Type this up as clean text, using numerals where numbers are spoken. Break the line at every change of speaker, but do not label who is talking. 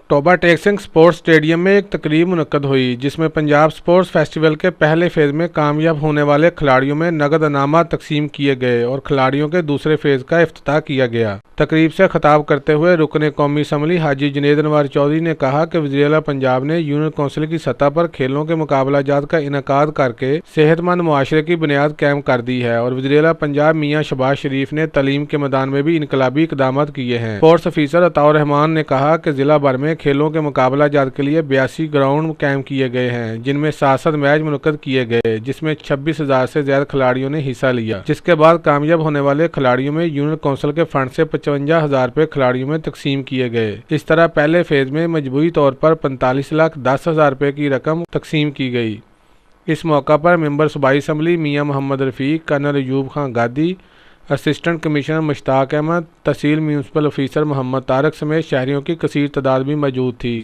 Toba Tek Singh sports stadium में एक तकरीब मुनक्कद हुई जिसमें पंजाब स्पोर्ट्स फेस्टिवल के पहले फेज़ में कामयाब होने वाले खिलाड़ियों में नगद इनामात तकसीम किए गए और खिलाड़ियों के दूसरे फेज़ का इफ्तिताह किया गया। तकरीब से खिताब करते हुए रुकन कौमी असम्बली हाजी जुनैद अनवर चौधरी ने कहा कि वज़ीर-ए-आला पंजाब ने यूनियन कौंसिल की सतह पर खेलों के मुकाबला जात का इनेकाद करके सेहतमंद मुआशरे की बुनियाद कायम कर दी है और वज़ीर-ए-आला पंजाब मियां शहबाज शरीफ ने तालीम के मैदान में भी इनकलाबी इक़दामात किए हैं। स्पोर्ट्स ऑफिसर अताउर रहमान ने कहा कि जिला भर में खेलों के मुकाबला जात के लिए 82 ग्राउंड कायम किए गए हैं जिनमें 67 मैच मुनक्कद किए गए जिसमें 26,000 से ज्यादा खिलाड़ियों ने हिस्सा लिया, जिसके बाद कामयाब होने वाले खिलाड़ियों में यूनियन कौंसिल के फंड से 55,000 रुपये खिलाड़ियों में तकसीम किए गए। इस तरह पहले फेज में मजबूरी तौर पर 45,10,000 रुपये की रकम तकसीम की गई। इस मौका पर मेंबर सूबाई असम्बली मियां मोहम्मद रफीक, कर्नल अयूब खान गादी, असिस्टेंट कमिश्नर मुश्ताक अहमद, तहसील म्यूनसिपल ऑफिसर मोहम्मद तारक समेत शहरियों की कसीर तादाद भी मौजूद थी।